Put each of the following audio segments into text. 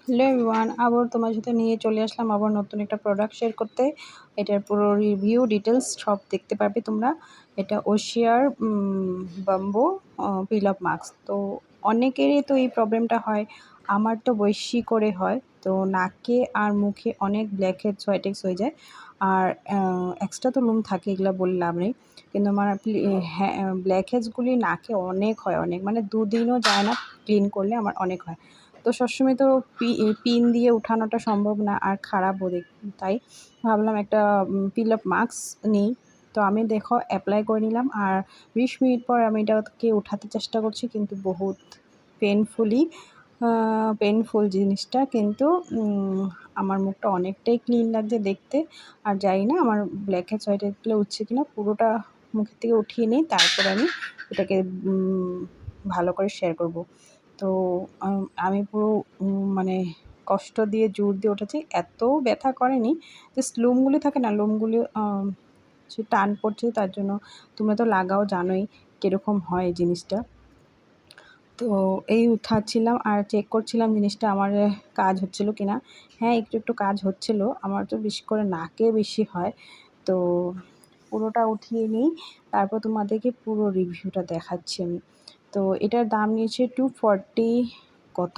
Hello everyone, আবার তোমার সাথে নিয়ে চলে আসলাম আবার নতুন একটা প্রোডাক্ট শেয়ার করতে। এটার পুরো রিভিউ ডিটেলস সব দেখতে পারবে তোমরা। এটা ওশিয়ার বাম্বো পিল আপ মাস্ক। তো অনেকেরই তো এই প্রবলেমটা হয়, আমার তো বেশি করে হয়। তো নাকে আর মুখে অনেক ব্ল্যাক হেডস হোয়াইট হেডস হয়ে যায়, আর এক্সট্রা তো লোম থাকে, এগুলো বলে লাভ নেই। কিন্তু আমার হ্যাঁ, ব্ল্যাক হেডসগুলি নাকে অনেক হয়, অনেক মানে দুদিনও যায় না ক্লিন করলে আমার অনেক হয়। তো সবসময় তো পিন দিয়ে উঠানোটা সম্ভব না, আর খারাপও তাই ভাবলাম একটা পিল আপ মাস্ক নিই। তো আমি দেখো অ্যাপ্লাই করে নিলাম, আর 20 মিনিট পর আমি এটাকে উঠাতে চেষ্টা করছি, কিন্তু বহুত পেনফুল জিনিসটা। কিন্তু আমার মুখটা অনেকটাই ক্লিন লাগছে দেখতে। আর জানি না আমার ব্ল্যাক হেডস হোয়াইট হেডসগুলো উঠছে কিনা, পুরোটা মুখের থেকে উঠিয়ে নিই, তারপর আমি এটাকে ভালো করে শেয়ার করব। তো আমি পুরো মানে কষ্ট দিয়ে জোর দিয়ে উঠেছি, এত ব্যথা করেনি। জাস্ট লোমগুলি থাকে না, লোমগুলি সে টান পড়ছে, তার জন্য তোমরা তো লাগাও, জানোই কীরকম হয় এই জিনিসটা। তো এই উঠাচ্ছিলাম আর চেক করছিলাম জিনিসটা আমার কাজ হচ্ছিলো কি না। হ্যাঁ, একটু একটু কাজ হচ্ছিলো, আমার তো বেশি করে নাকে বেশি হয়। তো পুরোটা উঠিয়ে নিই, তারপর তোমাদেরকে পুরো রিভিউটা দেখাচ্ছি আমি। তো এটার দাম নিয়েছে 240 কত।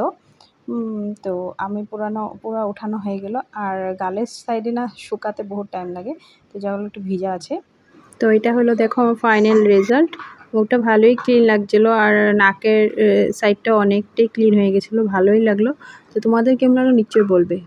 তো আমি পুরো উঠানো হয়ে গেল, আর গালের সাইডে না শুকাতে বহুত টাইম লাগে, তো যেগুলো একটু ভিজা আছে। তো এটা হলো দেখো আমার ফাইনাল রেজাল্ট। মুখটা ভালোই ক্লিন লাগছিলো, আর নাকের সাইডটা অনেকটাই ক্লিন হয়ে গেছিলো, ভালোই লাগলো। তো তোমাদের কেমন লাগলো নিশ্চয়ই বলবে।